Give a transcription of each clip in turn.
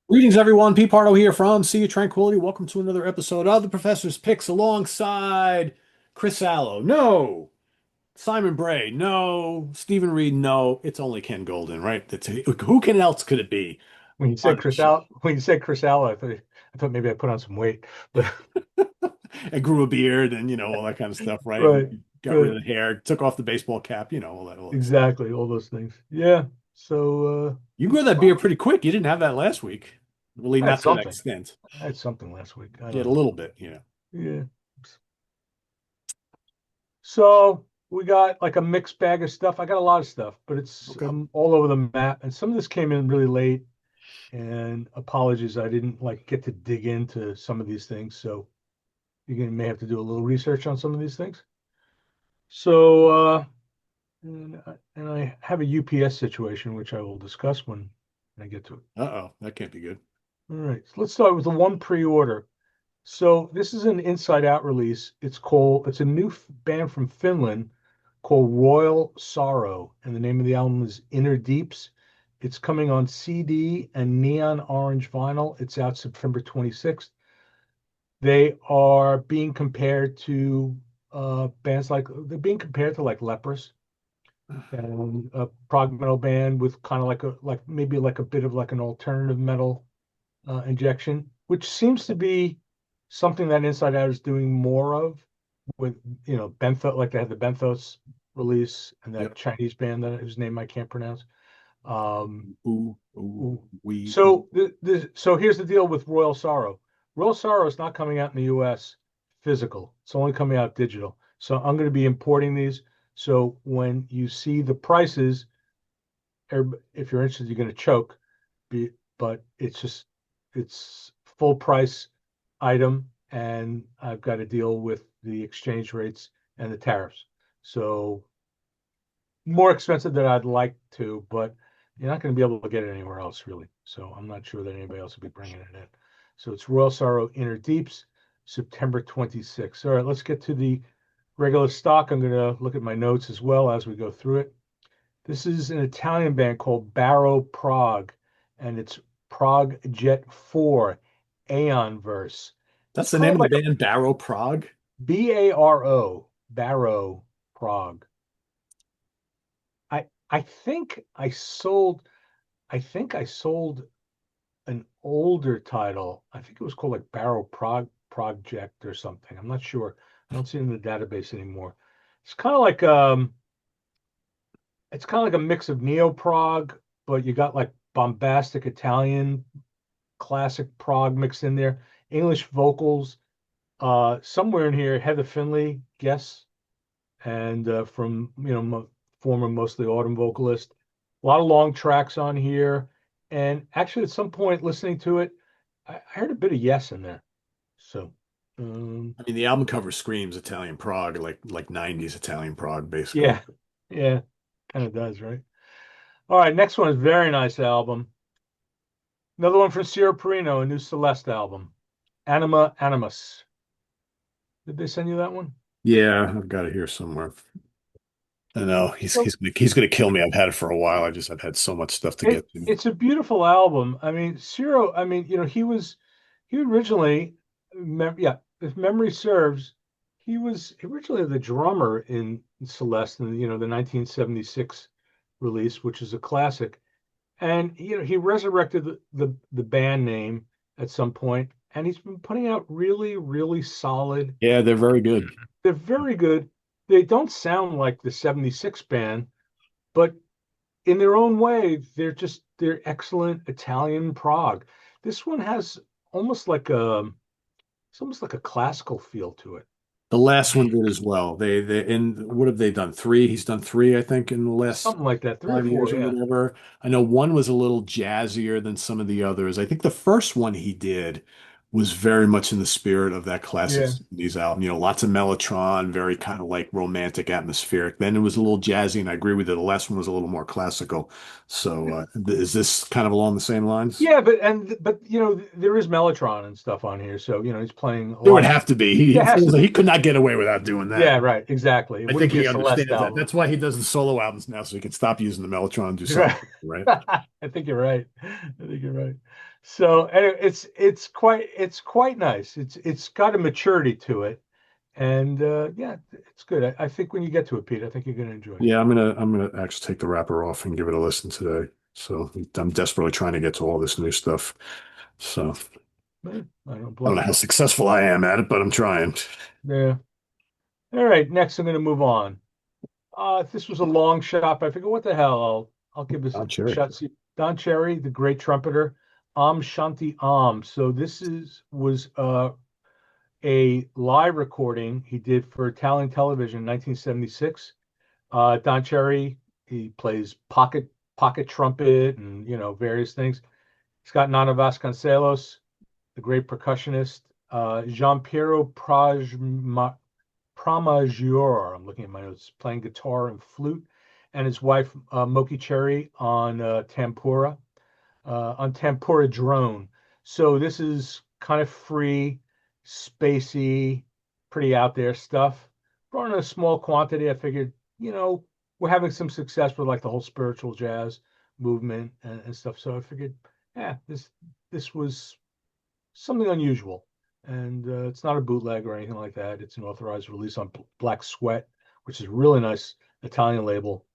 Greetings, everyone. Pete Pardo here from Sea of Tranquility. Welcome to another episode of the Professor's Picks alongside Chris Allo. No. Simon Bray. No. Stephen Reed. No. It's only Ken Golden, right? Who can else could it be on the show? When you said Chris Allen, I thought maybe I put on some weight, but I grew a beard and, all that kind of stuff, right? right, Got rid right, of the hair, took off the baseball cap, all that stuff. exactly, all those things. Yeah. So You grew that beard pretty quick. You didn't have that last week. Really, I had not to that something. extent. I had something last week. I You had don't a know. little bit. Yeah. So we got like a mixed bag of stuff. I got a lot of stuff, but it's Okay. I'm all over the map. And some of this came in really late. And apologies, I didn't like get to dig into some of these things. So may have to do a little research on some of these things. So and I have a UPS situation, which I will discuss when I get to it. Uh-oh, that can't be good. All right, so let's start with the one pre-order. So this is an Inside Out release. It's a new band from Finland called Royal Sorrow, and the name of the album is Inner Deeps. It's coming on CD and neon orange vinyl. It's out September 26th. They are being compared to bands like they're being compared to like Lepers and a prog metal band with kind of like maybe like a bit of like an alternative metal injection, which seems to be something that Inside Out is doing more of with Bentho, like they had the Benthos release and that Yep. Chinese band whose name I can't pronounce. Um, Ooh, ooh, ooh. we. So here's the deal with Royal Sorrow. Royal Sorrow is not coming out in the US physical. It's only coming out digital. So I'm going to be importing these. So when you see the prices, if you're interested, you're going to choke. But it's full price item, and I've got to deal with the exchange rates and the tariffs. So more expensive than I'd like to, but you're not going to be able to get it anywhere else, really. So I'm not sure that anybody else will be bringing it in. So it's Royal Sorrow Inner Deeps, September 26th. All right, let's get to the regular stock. I'm going to look at my notes as well as we go through it. This is an Italian band called Barrow Prague, and it's Prague Jet 4 Aeon Verse. It's That's the kind name of of the like a band, Barrow Prague. Baro, Barrow Prague. I think I sold an older title. I think it was called like Barrow Prague Project or something. I'm not sure. I don't see it in the database anymore. It's kind of like a mix of neo prog, but you got like bombastic Italian classic prog mixed in there. English vocals. Somewhere in here, Heather Finley, guess, and from former mostly Autumn vocalist. A lot of long tracks on here, and actually at some point listening to it, I heard a bit of Yes in there. So um, I mean, the album cover screams Italian Prague, like 90s Italian Prague, basically. yeah, yeah, kind of does, right? All right, next one is very nice album. Another one from Sierra Perino, a new Celeste album, Animus. Did they send you that one? Yeah, I've got it here somewhere. I know he's So he's gonna he's gonna kill me. I've had it for a while. I've had so much stuff to get to. it's a beautiful album. I mean, Ciro, I mean, he originally, yeah, if memory serves, he was originally the drummer in Celeste in the 1976 release, which is a classic. And he resurrected the band name at some point, and he's been putting out really, really solid. Yeah, they're very good. They're very good. They don't sound like the 76 band, but in their own way, they're excellent Italian prog. This one has almost like a it's almost like a classical feel to it. The last one did as well. They and what have they done? Three. He's done three, I think, in the last Something like that, three or 5 years four, or yeah. whatever. I know one was a little jazzier than some of the others. I think the first one he did was very much in the spirit of that classic Yeah. 70s album. Lots of Mellotron, very kind of like romantic, atmospheric. Then it was a little jazzy, and I agree with you. The last one was a little more classical. So, is this kind of along the same lines? Yeah, but there is Mellotron and stuff on here, so he's playing a There would lot of have to be. there has to He be. could not get away without doing Yeah, that. right, exactly. It I wouldn't think be a he Celeste understands that. album. That's why he does the solo albums now, so he can stop using the Mellotron and do something, Right. right? I think you're right. I think you're right. So anyway, it's quite nice. It's got a maturity to it, and yeah, it's good. I think when you get to it, Pete, I think you're gonna enjoy it. Yeah, I'm gonna actually take the wrapper off and give it a listen today. So I'm desperately trying to get to all this new stuff. So I don't I don't blame know you. how successful I am at it, but I'm trying. Yeah. All right. Next, I'm gonna move on. This was a long shot, but I figure, what the hell? I'll give this Oh, a cherry. shot. See, Don Cherry, the great trumpeter, Om Shanti Om. So this is was a live recording he did for Italian television in 1976. Don Cherry, he plays pocket trumpet and various things. He's got Nana Vasconcelos, the great percussionist, Jean Piero Pramaggiore. I'm looking at my notes, playing guitar and flute, and his wife Moki Cherry on Tempura drone. So this is kind of free, spacey, pretty out there stuff. Brought in a small quantity. I figured, we're having some success with like the whole spiritual jazz movement and stuff. So I figured, yeah, this was something unusual. And it's not a bootleg or anything like that. It's an authorized release on Black Sweat, which is a really nice Italian label,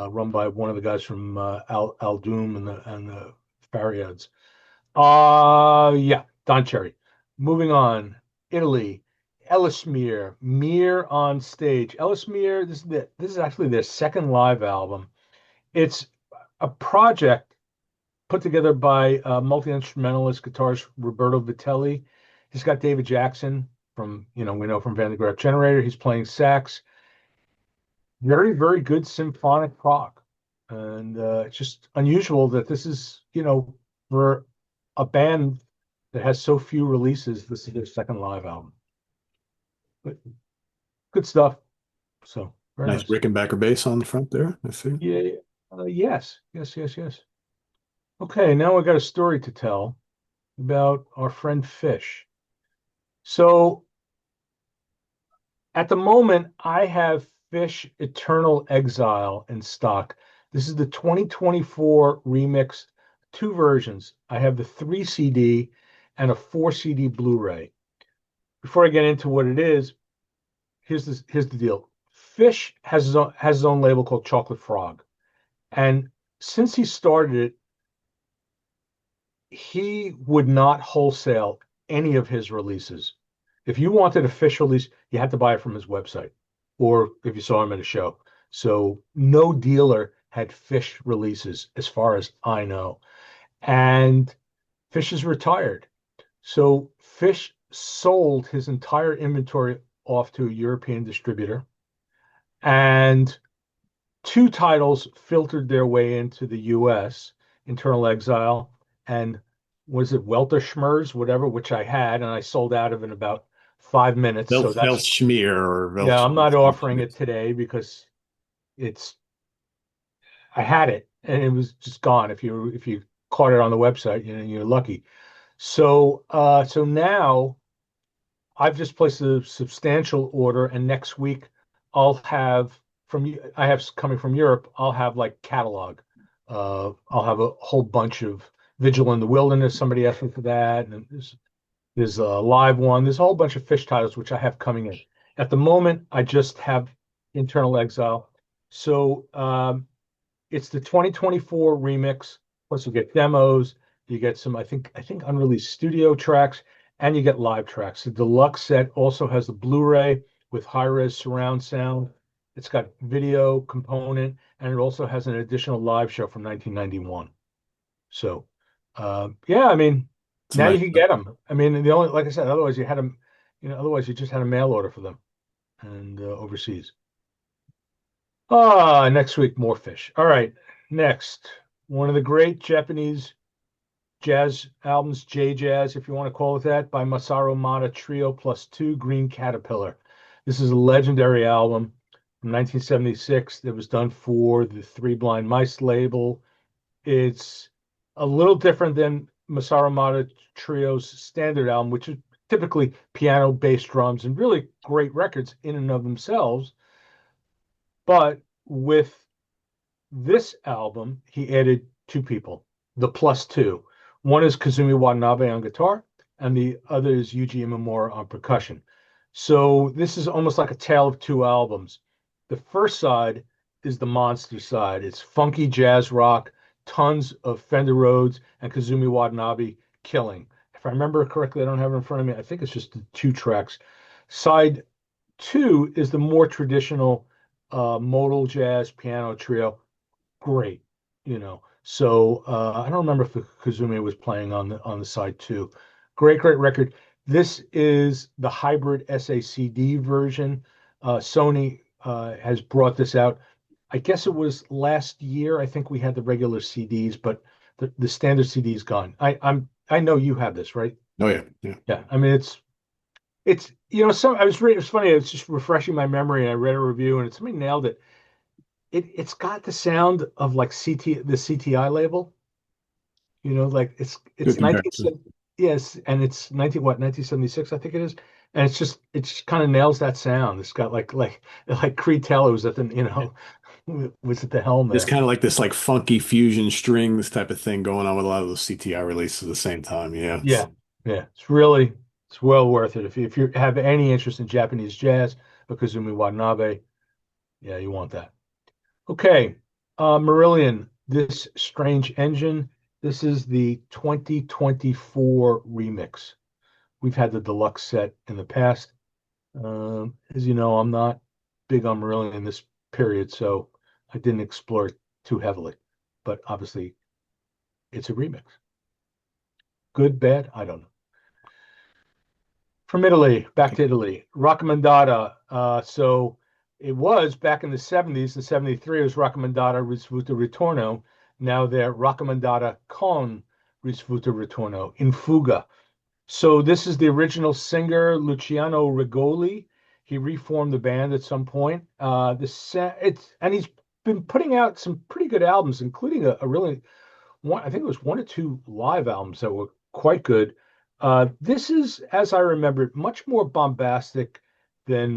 run by one of the guys from Al Doom and the Fariads. Yeah, Don Cherry. Moving on, Italy, Ellismere, Mere on Stage. Ellismere, this is actually their second live album. It's a project put together by multi-instrumentalist guitarist Roberto Vitelli. He's got David Jackson from, we know from Van Generator. He's playing sax. Very, very good symphonic rock. And it's just unusual that this is, for a band that has so few releases, this is their second live album. But good stuff. So very Nice nice. Rickenbacker bass on the front there. I see. Yeah. Yes. Yes. Yes. Yes. Okay. Now I got a story to tell about our friend Fish. So at the moment, I have Fish Eternal Exile in stock. This is the 2024 remix, two versions. I have the 3 CD and a 4 CD Blu-ray. Before I get into what it is, here's the deal. Fish has his own label called Chocolate Frog. And since he started it, he would not wholesale any of his releases. If you wanted a fish release, you had to buy it from his website, or if you saw him at a show. So no dealer had fish releases, as far as I know. And Fish is retired. So Fish sold his entire inventory off to a European distributor, and two titles filtered their way into the US, Internal Exile and was it Welter Schmerz, whatever, which I had, and I sold out of in about 5 minutes. So that's, Weltschmier or yeah, I'm not offering Weltschmier. it today because it's, I had it and it was just gone. If you caught it on the website, you're lucky. So now I've just placed a substantial order, and next week I'll have I have coming from Europe. I'll have like catalog. I'll have a whole bunch of Vigil in the Wilderness. Somebody asked me for that, and there's a live one. There's a whole bunch of Fish titles which I have coming in. At the moment, I just have Internal Exile. So it's the 2024 remix. Plus, you get demos. You get some, I think unreleased studio tracks, and you get live tracks. The deluxe set also has the Blu-ray with high-res surround sound. It's got video component, and it also has an additional live show from 1991. So, yeah, I mean, It's a now you nice. can get them. I mean, the only, like I said, otherwise you had them, otherwise you just had a mail order for them and overseas. Next week, more Fish. All right, next, one of the great Japanese jazz albums, J Jazz, if you want to call it that, by Masaru Mata Trio Plus Two, Green Caterpillar. This is a legendary album from 1976 that was done for the Three Blind Mice label. It's a little different than Masaru Mata Trio's standard album, which is typically piano, bass, drums, and really great records in and of themselves. But with this album, he added two people, the plus two. One is Kazumi Watanabe on guitar, and the other is Yuji Imamura on percussion. So this is almost like a tale of two albums. The first side is the monster side. It's funky jazz rock, tons of Fender Rhodes and Kazumi Watanabe killing. If I remember correctly, I don't have it in front of me. I think it's just the two tracks. Side two is the more traditional modal jazz piano trio. Great, you know. So I don't remember if Kazumi was playing on the side two. Great record. This is the hybrid SACD version. Sony has brought this out. I guess it was last year. I think we had the regular CDs, but the standard CD is gone. I know you have this, right? Oh yeah, yeah. Yeah. I mean, it's you know, some I was reading. It was funny. I was just refreshing my memory, and I read a review, and somebody nailed it. It's got the sound of like the CTI label. You know, like Good it's 19, comparison. yes, and it's 1976, I think it is. And it just kind of nails that sound. It's got like Creed Taylor was at the, was at the helm There's there. kind of like this like funky fusion strings type of thing going on with a lot of those CTI releases at the same time. Yeah. Yeah, yeah. It's well worth it. If you have any interest in Japanese jazz, Kazumi Watanabe, yeah, you want that. Okay. Marillion, This Strange Engine. This is the 2024 remix. We've had the deluxe set in the past. As you know, I'm not big on Marillion in this period, so I didn't explore it too heavily. But obviously, it's a remix. Good, bad, I don't know. From Italy, back to Italy, Raccomandata. So it was back in the 70s, in 73, it was Raccomandata Risvuto Ritorno. Now they're Raccomandata con Risvuto Ritorno in Fuga. So this is the original singer, Luciano Rigoli. He reformed the band at some point. And he's been putting out some pretty good albums, including a really one. I think it was one or two live albums that were quite good. This is, as I remember, much more bombastic than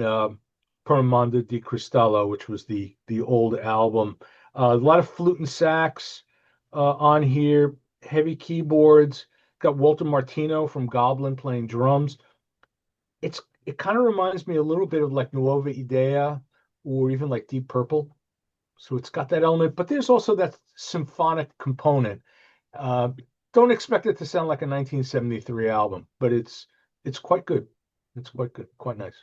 Per Mondo di Cristallo, which was the old album. A lot of flute and sax on here, heavy keyboards. Got Walter Martino from Goblin playing drums. It kind of reminds me a little bit of like Nuova Idea or even like Deep Purple. So it's got that element, but there's also that symphonic component. Uh, don't expect it to sound like a 1973 album, but it's quite good. It's quite good, quite nice.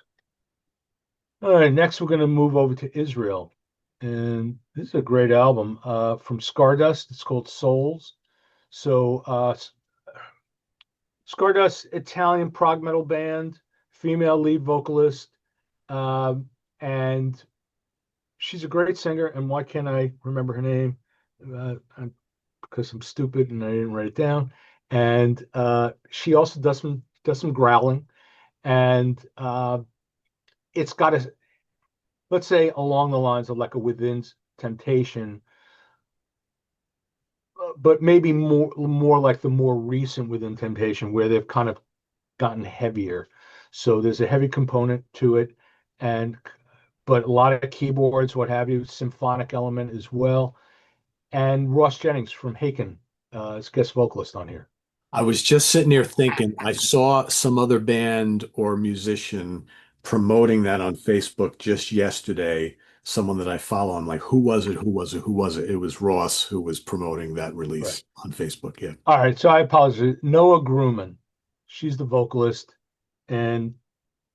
All right, next we're going to move over to Israel, and this is a great album from Scardust. It's called Souls. So Scardust, Italian prog metal band, female lead vocalist, and she's a great singer. And why can't I remember her name? Uh, because I'm stupid and I didn't write it down. And she also does some growling, and it's got a, let's say, along the lines of like a Within Temptation, but maybe more like the more recent Within Temptation, where they've kind of gotten heavier. So there's a heavy component to it, and but a lot of keyboards, what have you, symphonic element as well. And Ross Jennings from Haken is guest vocalist on here. I was just sitting here thinking, I saw some other band or musician promoting that on Facebook just yesterday. Someone that I follow. I'm like, who was it? Who was it? Who was it? It was Ross who was promoting that Right. release on Facebook. Yeah. All right, so I apologize. Noah Grumman, she's the vocalist, and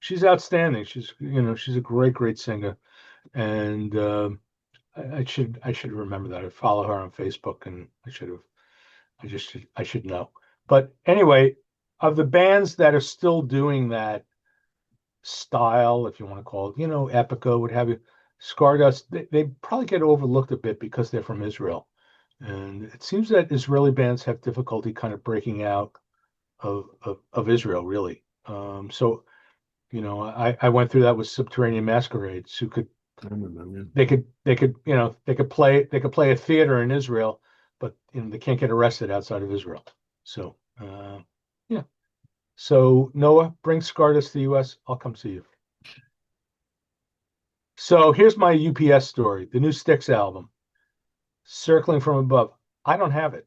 she's outstanding. She's a great singer, and I should remember that. I follow her on Facebook, and I should know. But anyway, of the bands that are still doing that style, if you want to call it, Epica, what have you, Stardust, they probably get overlooked a bit because they're from Israel. And it seems that Israeli bands have difficulty kind of breaking out of Israel, really. So, I went through that with Subterranean Masquerades, who could I remember, yeah. they could play a theater in Israel, but they can't get arrested outside of Israel. So yeah. So Noah, bring Scardust to the US. I'll come see you. So here's my UPS story, the new Styx album, Circling from Above. I don't have it.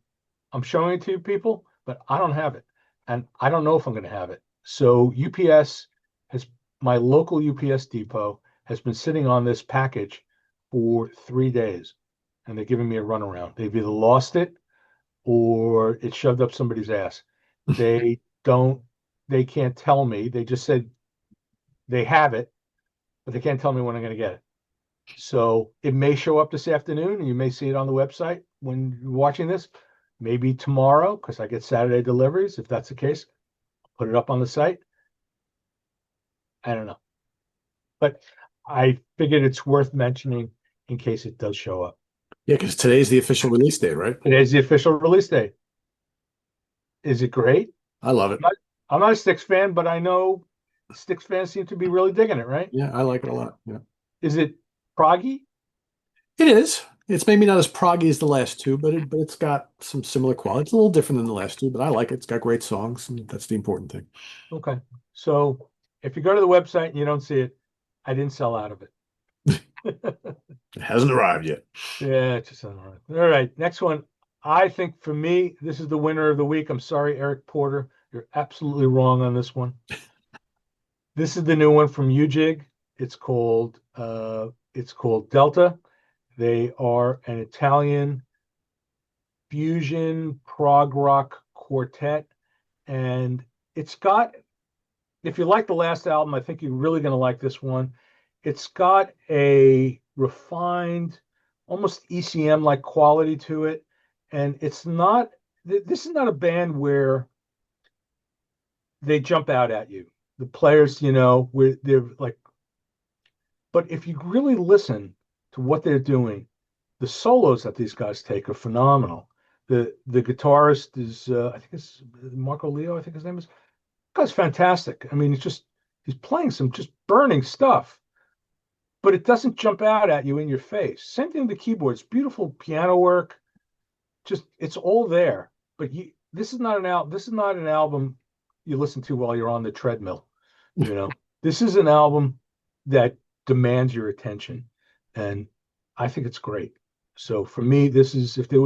I'm showing it to you people, but I don't have it. And I don't know if I'm going to have it. So UPS has, my local UPS depot has been sitting on this package for 3 days, and they're giving me a runaround. They've either lost it or it's shoved up somebody's ass. They don't, they can't tell me. They just said they have it, but they can't tell me when I'm going to get it. So it may show up this afternoon, and you may see it on the website when you're watching this. Maybe tomorrow, because I get Saturday deliveries. If that's the case, put it up on the site. I don't know, but I figured it's worth mentioning in case it does show up. Yeah, because today's the official release date, right? Today's the official release date. Is it great? I love it. I'm not, I'm not a Sticks fan, but I know Sticks fans seem to be really digging it, right? Yeah, I like it a lot. Yeah. Is it proggy? It is. It's maybe not as proggy as the last two, but it's got some similar quality. It's a little different than the last two, but I like it. It's got great songs, and that's the important thing. Okay. So if you go to the website and you don't see it, I didn't sell out of it. It hasn't arrived yet. Yeah, it's just all right. All right. Next one. I think for me, this is the winner of the week. I'm sorry, Eric Porter. You're absolutely wrong on this one. This is the new one from UJIG. It's called Delta. They are an Italian fusion prog rock quartet. And it's got, if you like the last album, I think you're really going to like this one. It's got a refined, almost ECM like quality to it. And it's not, this is not a band where they jump out at you. The players, they're like, but if you really listen to what they're doing, the solos that these guys take are phenomenal. The guitarist is, I think it's Marco Leo, I think his name is. Guy's fantastic. I mean, he's playing some just burning stuff, but it doesn't jump out at you in your face. Same thing with the keyboards, beautiful piano work. Just it's all there. But this is not an album. This is not an album you listen to while you're on the treadmill. You know, this is an album that demands your attention, and I think it's great. So for me, this is if there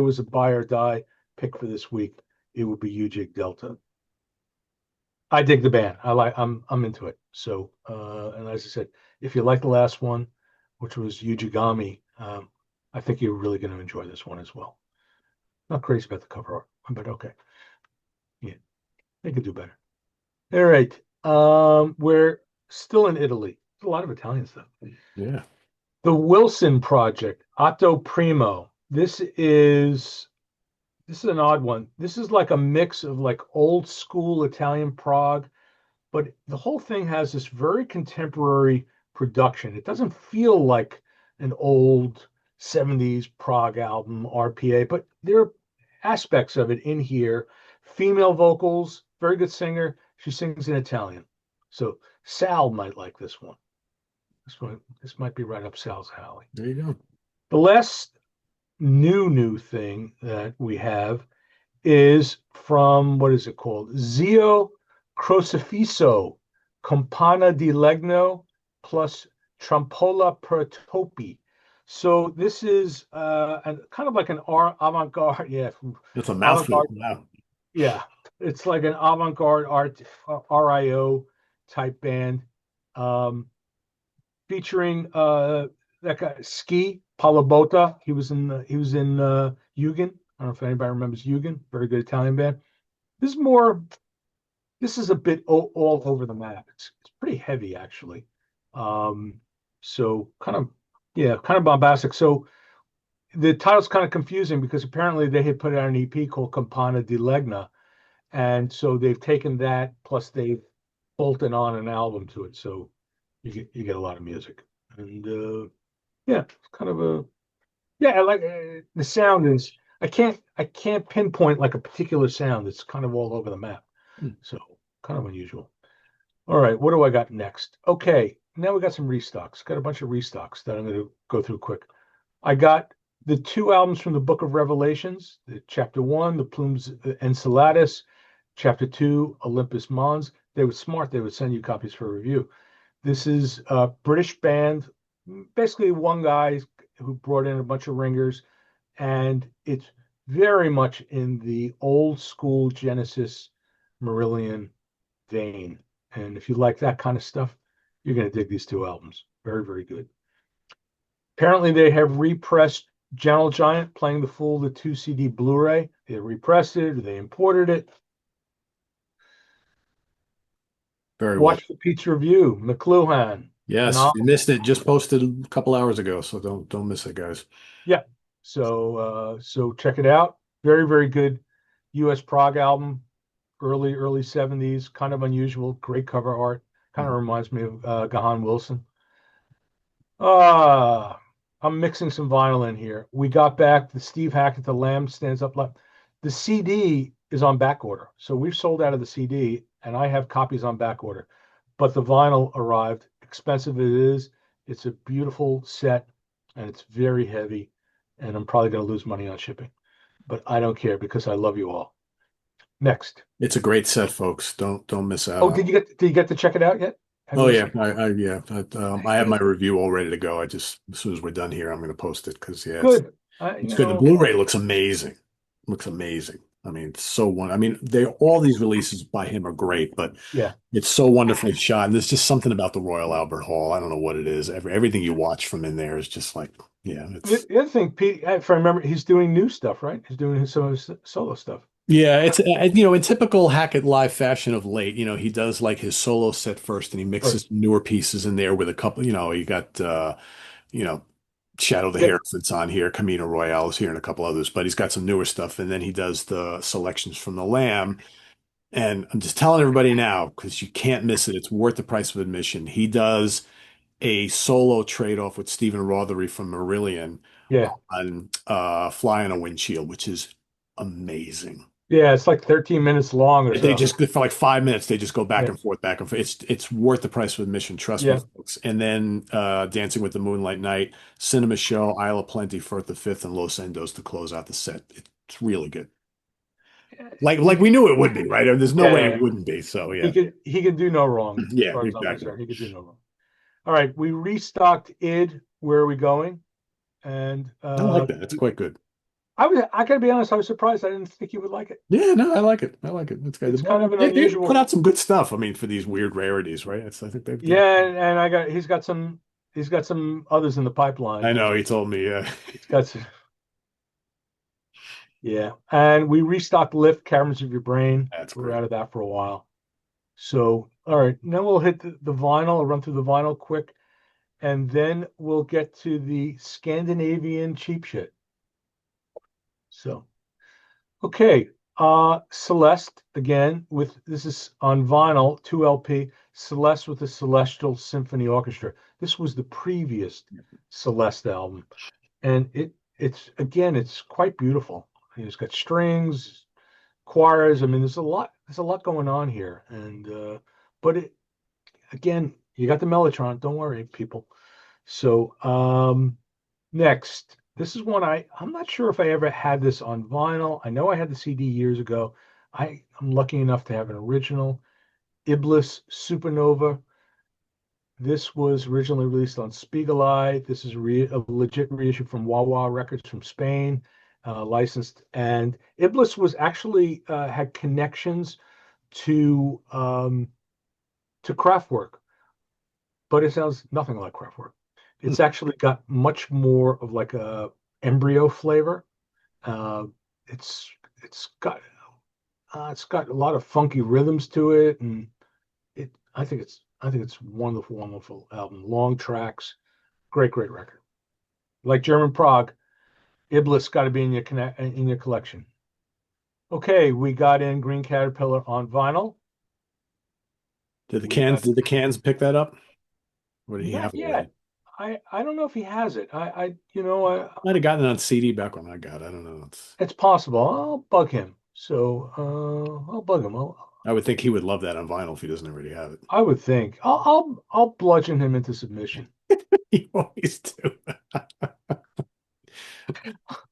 was a buy or die pick for this week, it would be UJIG Delta. I dig the band. I'm into it. So and as I said, if you like the last one, which was Ujigami, I think you're really going to enjoy this one as well. Not crazy about the cover art, but okay. Yeah, they could do better. All right. We're still in Italy. There's a lot of Italian stuff. Yeah. The Wilson Project, Otto Primo. This is an odd one. This is like a mix of like old school Italian prog, but the whole thing has this very contemporary production. It doesn't feel like an old 70s prog album RPA, but there are aspects of it in here. Female vocals, very good singer. She sings in Italian. So Sal might like this one. This might be right up Sal's alley. There you go. The last new thing that we have is from, what is it called? Zio Crocifisso, Campana di Legno plus Trampola per Topi. So this is kind of like an avant-garde, yeah. It's a mouthful. Avant-garde, Wow. yeah. It's like an avant-garde art RIO type band, featuring that guy Ski Palabota. He was in Eugen. I don't know if anybody remembers Eugen. Very good Italian band. This is a bit all over the map. It's pretty heavy actually. So kind of bombastic. So the title's kind of confusing because apparently they had put out an EP called Campana di Legna, and so they've taken that plus they've bolted on an album to it. So you get a lot of music, and yeah, it's kind of a I like the sound is. I can't pinpoint like a particular sound. It's kind of all over the map, so kind of unusual. All right, what do I got next? Okay, now we got some restocks. Got a bunch of restocks that I'm going to go through quick. I got the two albums from the Book of Revelations, Chapter 1, The Plumes Enceladus, Chapter 2, Olympus Mons. They were smart. They would send you copies for review. This is a British band, basically one guy who brought in a bunch of ringers, and it's very much in the old school Genesis Marillion vein. And if you like that kind of stuff, you're going to dig these two albums. Very, very good. Apparently, they have repressed Gentle Giant, playing the full the 2 CD Blu-ray. They repressed it, or they imported it. Very well. Watch the Pete's review. McLuhan, Yes, if you phenomenal. missed it, just posted a couple hours ago, so don't miss it, guys. Yeah. So check it out. Very, very good US prog album, early 70s, kind of unusual, great cover art. Kind of Mhm. reminds me of Gahan Wilson. Uh I'm mixing some vinyl in here. We got back the Steve Hackett, The Lamb Stands Up. The CD is on back order. So we've sold out of the CD and I have copies on back order. But the vinyl arrived. Expensive it is. It's a beautiful set and it's very heavy. And I'm probably going to lose money on shipping. But I don't care because I love you all. Next. It's a great set, folks. Don't miss out Oh, on it. did you get to check it out yet? Have Oh you yeah, listened? I have my Good. review all ready to go. I just as soon as we're done here, I'm going to post it because yeah, Good. it's good. The Blu-ray looks amazing. Looks amazing. I mean, it's so one. I mean, they all these releases by him are great, but Yeah. it's so wonderfully shot. And there's just something about the Royal Albert Hall. I don't know what it is. Everything you watch from in there is just like, yeah, it's The other thing, Pete, if I remember, he's doing new stuff, right? He's doing some of his solo stuff. yeah, it's in typical Hackett live fashion of late, he does like his solo set first and he Right. mixes newer pieces in there with a couple, you got you know, Shadow the Yeah. Herefords on here, Camino Royale is here, and a couple others, but he's got some newer stuff, and then he does the selections from the Lamb. And I'm just telling everybody now, because you can't miss it. It's worth the price of admission. He does a solo trade-off with Stephen Rothery from Marillion Yeah. on Fly on a Windshield, which is amazing. Yeah. It's like 13 minutes long or They so. just for like 5 minutes, they just go back Yeah. and forth, back and forth. It's worth the price of admission, trust me, Yeah. folks. And then Dancing with the Moonlight Night, Cinema Show, Isle of Plenty, Firth the Fifth, and Los Endos to close out the set. It's really good. Like He, we knew it would be, right? There's no yeah, way yeah, it yeah. wouldn't be. So yeah. He could do no wrong as Yeah, far as I'm exactly. concerned. He could do no wrong. All right. We restocked ID. Where are we going? And I like that. It's quite good. I gotta be honest, I was surprised. I didn't think you would like it. Yeah, no, I like it. I like it. It's good. It's kind of an They put unusual. out some good stuff. I mean, for these weird rarities, right? I think they've. Yeah, and he's got some others in the pipeline. I know. He told me. Yeah, He's got some, yeah. And we restocked Lift, Caverns of Your Brain. that's We were great. out of that for a while. So, all right, now we'll hit the vinyl. I'll run through the vinyl quick, and then we'll get to the Scandinavian cheap shit. So, okay, Celeste again with this is on vinyl, 2 LP. Celeste with the Celestial Symphony Orchestra. This was the previous Celeste album, and it's quite beautiful. It's got strings, choirs. I mean, there's a lot going on here, and but it again, you got the Mellotron. Don't worry, people. So next, this is one I'm not sure if I ever had this on vinyl. I know I had the CD years ago. I'm lucky enough to have an original Iblis Supernova. This was originally released on Spiegel Eye. This is a legit reissue from Wawa Records from Spain, licensed. And Iblis was actually had connections to Kraftwerk, but it sounds nothing like Kraftwerk. Hmm. It's actually got much more of like a embryo flavor. Uh, it's it's got a lot of funky rhythms to it, and I think it's wonderful, wonderful album. Long tracks, great record. Like German Prague, Iblis got to be in your collection. Okay, we got in Green Caterpillar on vinyl. We got Did the cans pick that up? Or did he not have it already? yet. I don't know if he has it. I Might have gotten it on CD back when I got it. I don't know. it's possible. I'll bug him. So I'll bug him. I would think he would love that on vinyl if he doesn't already have it. I would think I'll bludgeon him into submission. You always do.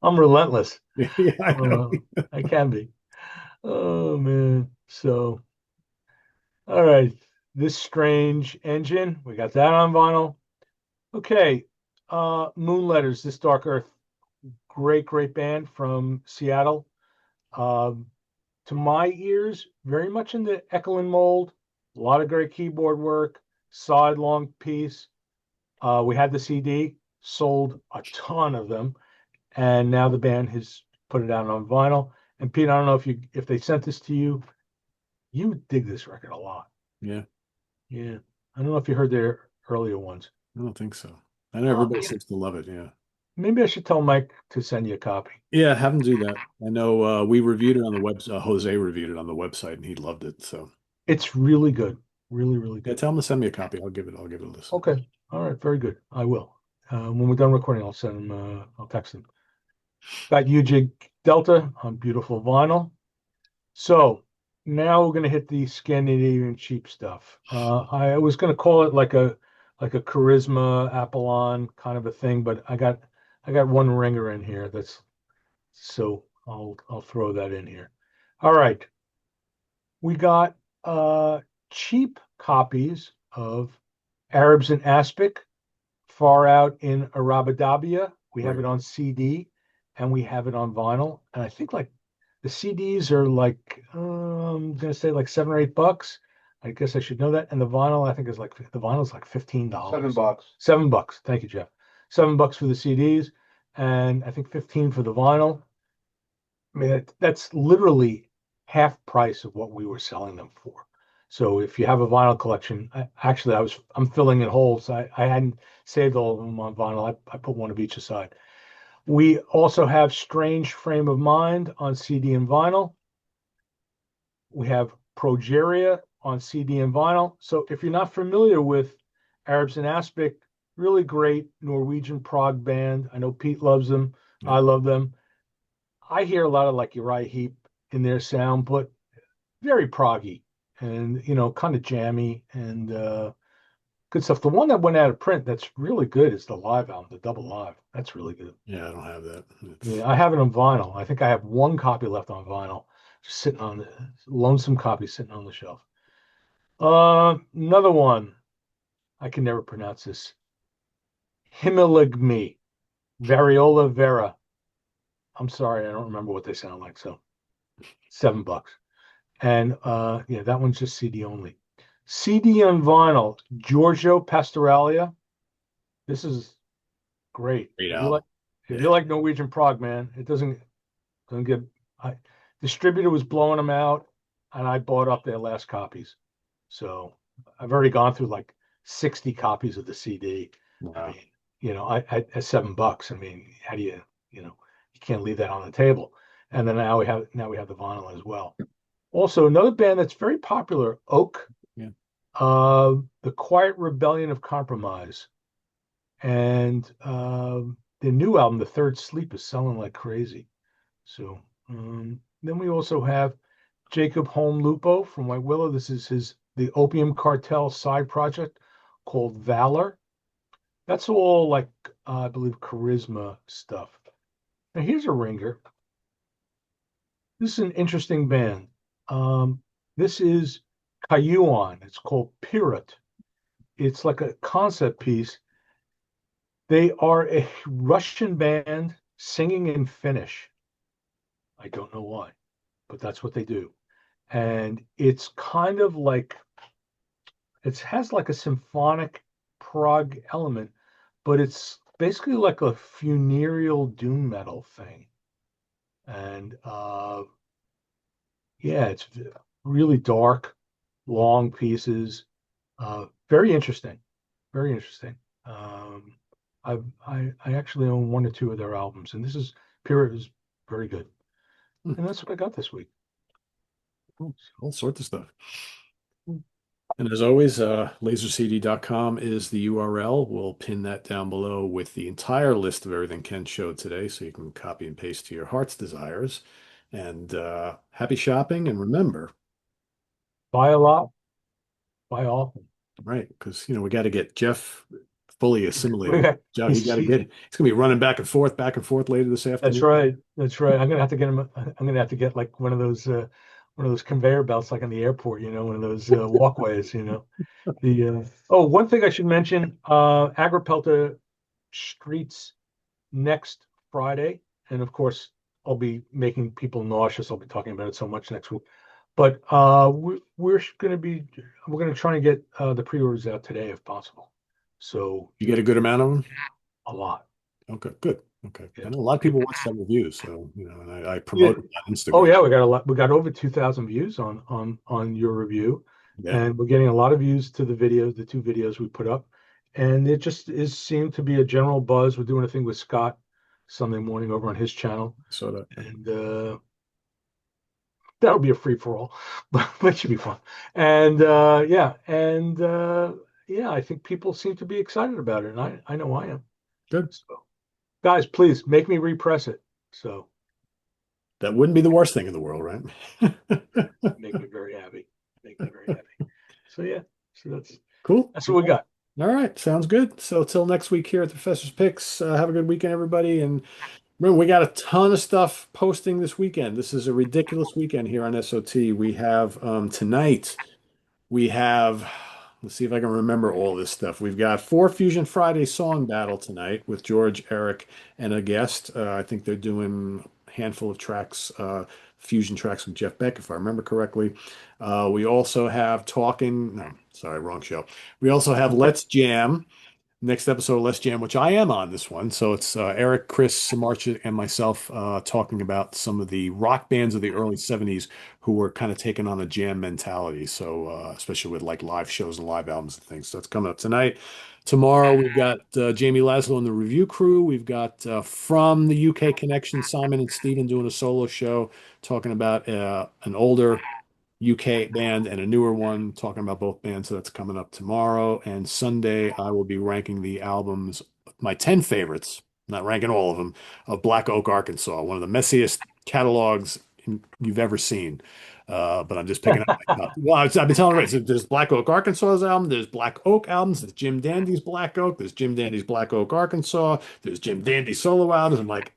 I'm relentless. Yeah, I know. Uh, I can be. Oh man. So all right. This Strange Engine. We got that on vinyl. Okay. Moon Letters, This Dark Earth. great band from Seattle. Um, to my ears, very much in the Ekelin mold. A lot of great keyboard work, side long piece. We had the CD, sold a ton of them, and now the band has put it out on vinyl. And Pete, I don't know if they sent this to you, you would dig this record a lot. Yeah, Yeah, I don't know if you heard their earlier ones. I don't think so. I know everybody seems to love it. Yeah. Maybe I should tell Mike to send you a copy. Yeah, have them do that. I know we reviewed it on the web. Jose reviewed it on the website, and he loved it. So It's really good, really yeah, good. tell him to send me a copy. I'll give it a listen. Okay, all right, very good. I will. When we're done recording, I'll send him. I'll text him. Got UJ Delta on beautiful vinyl. So now we're gonna hit the Scandinavian cheap stuff. I was gonna call it like a Charisma Apollon kind of a thing, but I got one ringer in here that's so I'll throw that in here. All right. We got cheap copies of Arabs in Aspic, Far Out in Arabadabia. We have Right. it on CD and we have it on vinyl. And I think like the CDs are like I'm gonna say like $7 or $8. I guess I should know that. And the vinyl, I think is like the vinyl is like $15. $7. $7. Thank you, Jeff. $7 for the CDs, and I think 15 for the vinyl. I mean, that's literally half price of what we were selling them for. So if you have a vinyl collection, I'm filling in holes. I hadn't saved all of them on vinyl. I put one of each aside. We also have Strange Frame of Mind on CD and vinyl. We have Progeria on CD and vinyl. So if you're not familiar with Arabs in Aspic, really great Norwegian prog band. I know Pete loves them. Yeah. I love them. I hear a lot of like Uriah Heep in their sound, but very proggy and kind of jammy and good stuff. The one that went out of print that's really good is the live album, the double live. That's really good. Yeah, I don't have that. Yeah, I have it on vinyl. I think I have one copy left on vinyl, just sitting on the lonesome copy sitting on the shelf. Another one. I can never pronounce this. Himiligme, Variola Vera. I'm sorry, I don't remember what they sound like. So $7. And yeah, that one's just CD only. CD and vinyl, Giorgio Pastoralia. This is great. Great If you album. like, if you like Norwegian prog, man, it doesn't get. Distributor was blowing them out, and I bought up their last copies. So I've already gone through like 60 copies of the CD. Wow. I mean, at $7. I mean, how do you can't leave that on the table. And then now we have the vinyl as well. Also, another band that's very popular, Oak. Yeah. The Quiet Rebellion of Compromise. And the new album, The Third Sleep, is selling like crazy. So then we also have Jacob Holm Lupo from White Willow. This is the Opium Cartel side project called Valor. That's all like I believe Charisma stuff. Now here's a ringer. This is an interesting band. This is Kayuan. It's called Pirat. It's like a concept piece. They are a Russian band singing in Finnish. I don't know why, but that's what they do. And it's kind of like, it has like a symphonic prog element, but it's basically like a funereal doom metal thing. And yeah, it's really dark, long pieces, very interesting, very interesting. I actually own one or two of their albums, and this is Period is very good. And that's what I got this week. All sorts of stuff. And as always, lasercd.com is the URL. We'll pin that down below with the entire list of everything Ken showed today, so you can copy and paste to your heart's desires. And happy shopping. And remember, Buy a lot, buy often. right? Because we got to get Jeff fully assimilated. Jeff, He's he's gonna be running back and forth later this afternoon. That's right. That's right. I'm gonna have to get him. I'm gonna have to get like one of those conveyor belts, like in the airport. One of those walkways. One thing I should mention: Agripelta Streets next Friday, and of course, I'll be making people nauseous. I'll be talking about it so much next week. But we're going to try and get the pre-orders out today if possible. So You get a good amount of them? a lot. Okay, good. Okay. Yeah. I know a lot of people watch that review, so and I Yeah. promote it on Oh Instagram. yeah, we got a lot. We got over 2,000 views on your review, Yeah. and we're getting a lot of views to the videos, the two videos we put up, and it just is seemed to be a general buzz. We're doing a thing with Scott Sunday morning over on his channel, So that and that'll be a free for all, but it should be fun. And yeah, I think people seem to be excited about it, and I know I am. good. So guys, please make me repress it. So That wouldn't be the worst thing in the world, right? make me very happy. Make me very happy. So yeah, so Cool. that's what we got. All right, sounds good. So till next week here at the Professor's Picks, have a good weekend, everybody. And remember, we got a ton of stuff posting this weekend. This is a ridiculous weekend here on SOT. We have tonight. We have, let's see if I can remember all this stuff. We've got four Fusion Friday song battle tonight with George, Eric, and a guest. I think they're doing a handful of tracks, fusion tracks with Jeff Beck, if I remember correctly. We also have Talking, no, sorry, wrong show. We also have Let's Jam. Next episode of Let's Jam, which I am on this one. So it's Eric, Chris, Samarcha, and myself talking about some of the rock bands of the early 70s who were kind of taking on a jam mentality. So especially with like live shows and live albums and things. So that's coming up tonight. Tomorrow we've got Jamie Laszlo and the review crew. We've got from the UK connection, Simon and Steven doing a solo show talking about an older UK band and a newer one, talking about both bands. So that's coming up tomorrow. And Sunday, I will be ranking the albums, my 10 favorites, not ranking all of them, of Black Oak, Arkansas, one of the messiest catalogs you've ever seen. But I'm just picking up my top. Well, I've been telling you, there's Black Oak, Arkansas's album, there's Black Oak albums, there's Jim Dandy's Black Oak, there's Jim Dandy's Black Oak, Arkansas, there's Jim Dandy's solo albums. I'm like,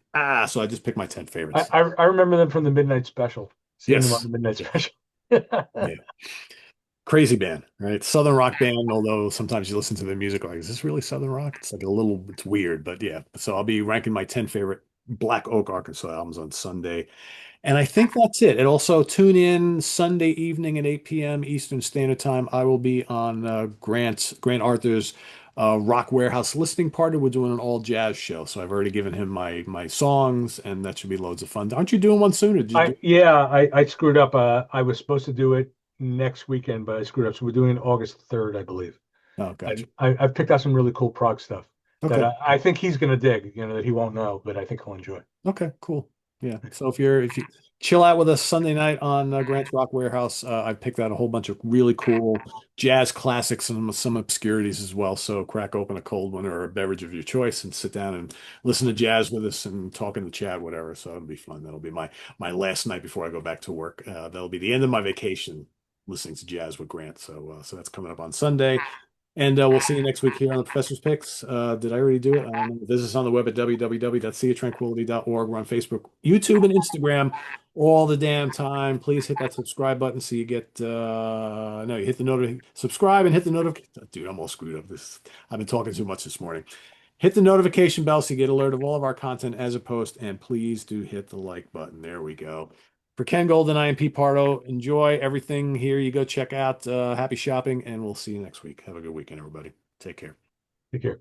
so I just picked my 10 I, favorites. I I remember them from the Midnight Special, seeing them on Yes. the Midnight Yeah. Special. Yeah. Crazy band, right? Southern rock band, although sometimes you listen to the music like, is this really Southern rock? It's like a little, it's weird, but yeah. So I'll be ranking my 10 favorite Black Oak, Arkansas albums on Sunday. And I think that's it. And also tune in Sunday evening at 8 p.m. Eastern Standard Time. I will be on Grant Arthur's Rock Warehouse listening party. We're doing an all jazz show. So I've already given him my songs, and that should be loads of fun. Aren't you doing one soon, or did you do? I screwed up. I was supposed to do it next weekend, but I screwed up. So we're doing it August 3rd, I believe. Oh, gotcha. I've picked out some really cool prog stuff that Okay. I think he's gonna dig. That he won't know, but I think he'll enjoy. Okay, cool. Yeah. So if you chill out with us Sunday night on Grant's Rock Warehouse, I picked out a whole bunch of really cool jazz classics and some obscurities as well. So crack open a cold one or a beverage of your choice and sit down and listen to jazz with us and talk in the chat, whatever. So it'll be fun. That'll be my last night before I go back to work. That'll be the end of my vacation listening to jazz with Grant. So that's coming up on Sunday. And we'll see you next week here on the Professor's Picks. Did I already do it? I don't know. Visit us on the web at www.seatranquility.org. We're on Facebook, YouTube, and Instagram all the damn time. Please hit that subscribe button so you get, no, you hit the subscribe and hit the notification. Dude, I'm all screwed up. I've been talking too much this morning. Hit the notification bell so you get alert of all of our content as a post. And please do hit the like button. There we go. For Ken Golden, I am Pete Pardo. Enjoy everything here. You go check out. Happy shopping, and we'll see you next week. Have a good weekend, everybody. Take care. Take care.